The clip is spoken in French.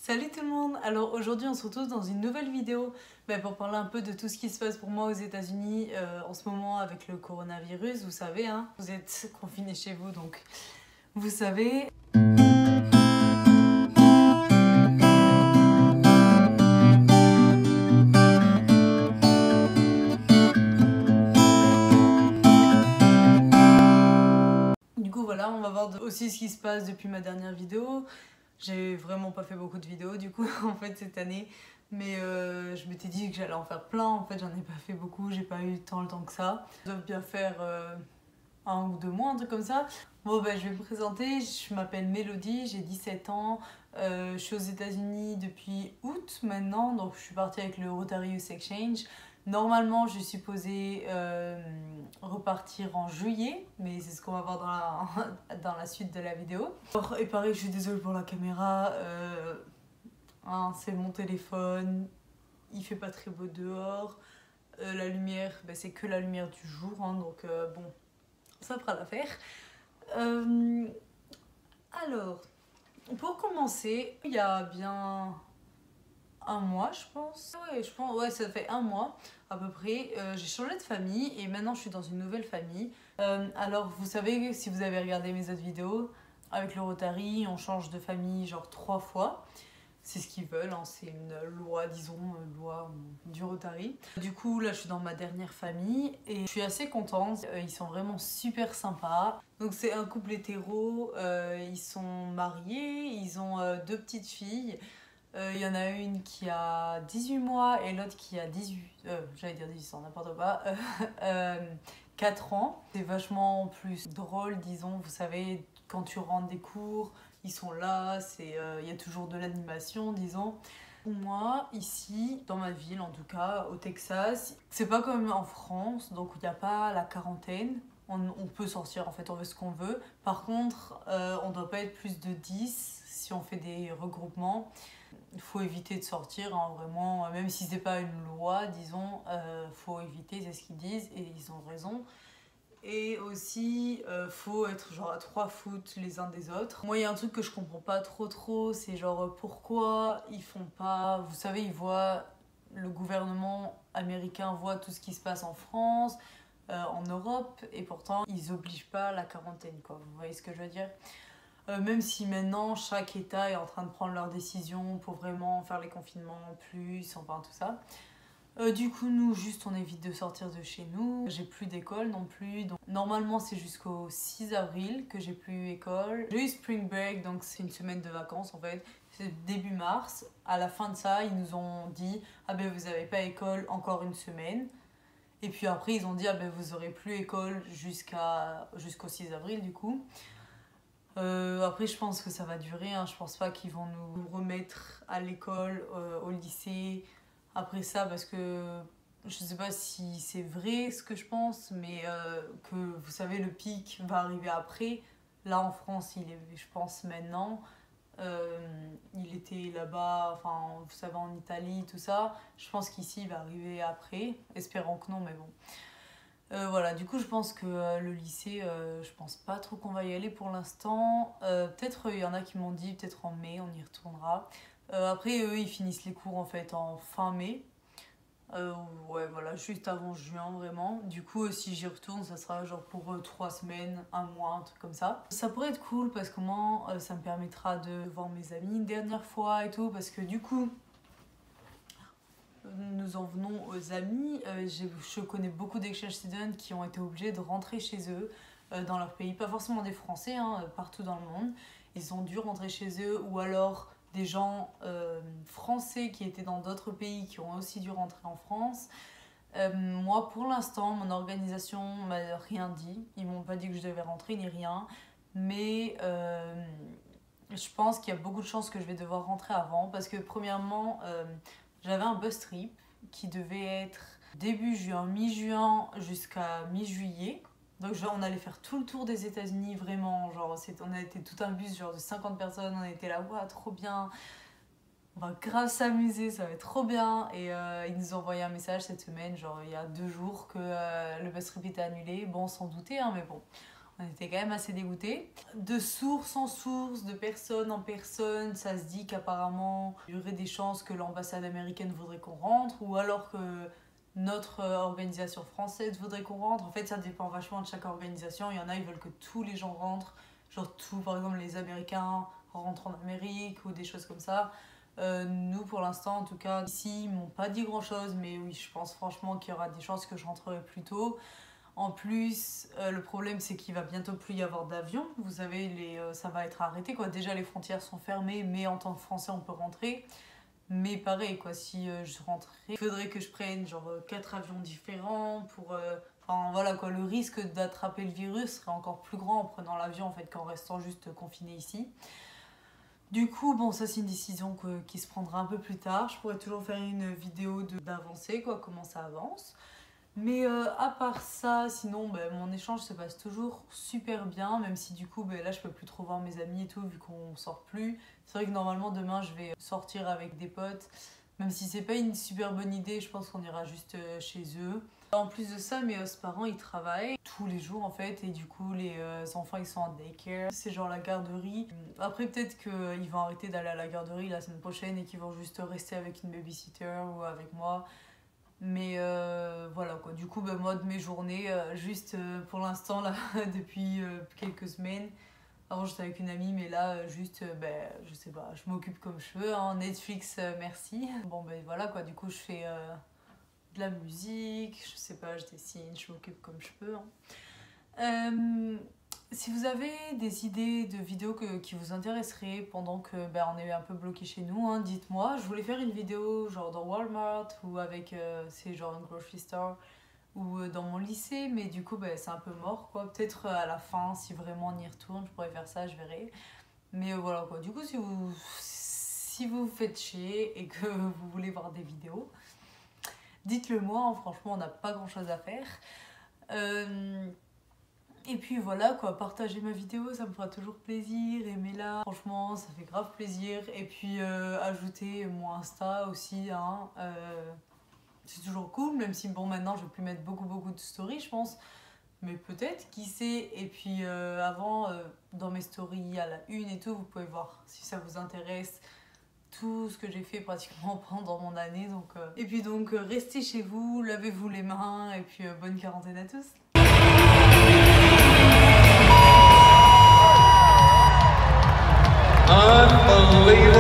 Salut tout le monde. Alors aujourd'hui on se retrouve dans une nouvelle vidéo pour parler un peu de tout ce qui se passe pour moi aux États-Unis en ce moment avec le coronavirus. Vous savez, hein, vous êtes confinés chez vous, donc vous savez. Du coup voilà, on va voir aussi ce qui se passe depuis ma dernière vidéo. J'ai vraiment pas fait beaucoup de vidéos du coup en fait cette année, mais je m'étais dit que j'allais en faire plein. En fait j'en ai pas fait beaucoup, j'ai pas eu tant le temps que ça. Je dois bien faire 1 ou 2 mois, un truc comme ça. Bon je vais me présenter, je m'appelle Mélodie, j'ai 17 ans, je suis aux États-Unis depuis août maintenant, donc je suis partie avec le Rotary Youth Exchange. Normalement, je suis supposée repartir en juillet, mais c'est ce qu'on va voir dans la suite de la vidéo. Et pareil, je suis désolée pour la caméra, c'est mon téléphone, il fait pas très beau dehors, la lumière, c'est que la lumière du jour, hein, donc bon, ça fera l'affaire. Alors, pour commencer, il y a bien 1 mois, je pense. Ouais, ça fait 1 mois à peu près. J'ai changé de famille et maintenant je suis dans une nouvelle famille. Alors, vous savez, si vous avez regardé mes autres vidéos, avec le Rotary, on change de famille genre 3 fois. C'est ce qu'ils veulent, hein. C'est une loi, disons, loi du Rotary. Du coup, là, je suis dans ma dernière famille et je suis assez contente. Ils sont vraiment super sympas. Donc, c'est un couple hétéro. Ils sont mariés, ils ont 2 petites filles. Il y en a une qui a 18 mois et l'autre qui a 18 ans, n'importe quoi, 4 ans. C'est vachement plus drôle, disons, vous savez, quand tu rentres des cours, ils sont là, il y a toujours de l'animation, disons. Moi, ici, dans ma ville, en tout cas, au Texas, c'est pas comme en France, donc il n'y a pas la quarantaine. On peut sortir, en fait, on veut ce qu'on veut. Par contre, on doit pas être plus de 10 si on fait des regroupements. Il faut éviter de sortir, hein, vraiment, même si c'est pas une loi, disons, faut éviter, c'est ce qu'ils disent, et ils ont raison. Et aussi, faut être genre à 3 foot les uns des autres. Moi, il y a un truc que je comprends pas trop, c'est genre pourquoi ils font pas. Vous savez, le gouvernement américain voit tout ce qui se passe en France, en Europe, et pourtant, ils obligent pas la quarantaine, quoi. Vous voyez ce que je veux dire? Même si maintenant, chaque État est en train de prendre leurs décisions pour vraiment faire les confinements plus, enfin tout ça. Du coup, nous, juste, on évite de sortir de chez nous. J'ai plus d'école non plus. Donc, normalement, c'est jusqu'au 6 avril que j'ai plus école. J'ai eu Spring Break, donc c'est une semaine de vacances en fait. C'est début mars. À la fin de ça, ils nous ont dit « Ah ben, vous n'avez pas école encore une semaine. » Et puis après, ils ont dit « Ah ben, vous aurez plus école jusqu'au 6 avril du coup. » Après, je pense que ça va durer. Hein. Je pense pas qu'ils vont nous remettre à l'école, au lycée après ça, parce que je sais pas si c'est vrai ce que je pense, mais que vous savez, le pic va arriver après. Là en France, il est, je pense, maintenant. Il était là-bas, enfin, vous savez, en Italie, tout ça. Je pense qu'ici, il va arriver après. Espérons que non, mais bon. Voilà, du coup, je pense que le lycée, je pense pas trop qu'on va y aller pour l'instant. Peut-être il y en a qui m'ont dit, peut-être en mai, on y retournera. Après, eux, ils finissent les cours en fait en fin mai. Ouais, voilà, juste avant juin, vraiment. Du coup, si j'y retourne, ça sera genre pour 3 semaines, 1 mois, un truc comme ça. Ça pourrait être cool parce que moi, ça me permettra de voir mes amis une dernière fois et tout. Parce que du coup, nous en venons aux amis. Je connais beaucoup d'exchange students qui ont été obligés de rentrer chez eux, dans leur pays. Pas forcément des Français, hein, partout dans le monde. Ils ont dû rentrer chez eux, ou alors des gens français qui étaient dans d'autres pays qui ont aussi dû rentrer en France. Moi, pour l'instant, mon organisation m'a rien dit. Ils m'ont pas dit que je devais rentrer ni rien. Mais je pense qu'il y a beaucoup de chances que je vais devoir rentrer avant. Parce que premièrement, j'avais un bus trip qui devait être début juin, mi-juin jusqu'à mi-juillet. Donc on allait faire tout le tour des États-Unis, vraiment. Genre, on a été tout un bus genre de 50 personnes, on était là, waouh, trop bien. On va grave s'amuser, ça va être trop bien. Et ils nous ont envoyé un message cette semaine, genre il y a 2 jours, que le bus trip était annulé. Bon, on s'en doutait, hein, mais bon. On était quand même assez dégoûtés. De source en source, de personne en personne, ça se dit qu'apparemment il y aurait des chances que l'ambassade américaine voudrait qu'on rentre, ou alors que notre organisation française voudrait qu'on rentre. En fait, ça dépend vachement de chaque organisation. Il y en a, ils veulent que tous les gens rentrent. Genre tout, par exemple, les Américains rentrent en Amérique ou des choses comme ça. Nous, pour l'instant, en tout cas, ici, ils m'ont pas dit grand-chose. Mais oui, je pense franchement qu'il y aura des chances que je rentrerai plus tôt. En plus, le problème, c'est qu'il va bientôt plus y avoir d'avions. Vous savez, ça va être arrêté, quoi. Déjà, les frontières sont fermées, mais en tant que Français, on peut rentrer. Mais pareil, quoi, si je rentrais, il faudrait que je prenne genre 4 avions différents pour... Enfin voilà, quoi, le risque d'attraper le virus serait encore plus grand en prenant l'avion en fait, qu'en restant juste confiné ici. Du coup, bon, ça c'est une décision qui se prendra un peu plus tard. Je pourrais toujours faire une vidéo d'avancée, quoi, comment ça avance. Mais à part ça, sinon, mon échange se passe toujours super bien, même si du coup, là, je peux plus trop voir mes amis et tout, vu qu'on sort plus. C'est vrai que normalement, demain, je vais sortir avec des potes, même si c'est pas une super bonne idée, je pense qu'on ira juste chez eux. En plus de ça, mes host parents, ils travaillent tous les jours, en fait, et du coup, les enfants, ils sont en daycare. C'est genre la garderie. Après, peut-être qu'ils vont arrêter d'aller à la garderie la semaine prochaine et qu'ils vont juste rester avec une babysitter ou avec moi. Mais voilà quoi, du coup moi de mes journées, juste pour l'instant là, depuis quelques semaines, avant j'étais avec une amie mais là juste, je sais pas, je m'occupe comme je veux, hein. Netflix merci. Bon voilà quoi, du coup je fais de la musique, je sais pas, je dessine, je m'occupe comme je peux, hein. Si vous avez des idées de vidéos qui vous intéresseraient pendant que on est un peu bloqué chez nous, hein, dites-moi. Je voulais faire une vidéo genre dans Walmart ou avec, c'est genre une grocery store ou dans mon lycée, mais du coup c'est un peu mort quoi. Peut-être à la fin, si vraiment on y retourne, je pourrais faire ça, je verrai. Mais voilà quoi, du coup si vous faites chier et que vous voulez voir des vidéos, dites-le moi, hein, franchement on n'a pas grand chose à faire. Et puis voilà quoi, partager ma vidéo, ça me fera toujours plaisir, aimez-la, franchement ça fait grave plaisir. Et puis ajouter mon Insta aussi, hein, c'est toujours cool, même si bon maintenant je vais plus mettre beaucoup de stories je pense, mais peut-être, qui sait. Et puis avant, dans mes stories à la une et tout, vous pouvez voir si ça vous intéresse tout ce que j'ai fait pratiquement pendant mon année. Donc, et puis donc restez chez vous, lavez-vous les mains et puis bonne quarantaine à tous. Unbelievable.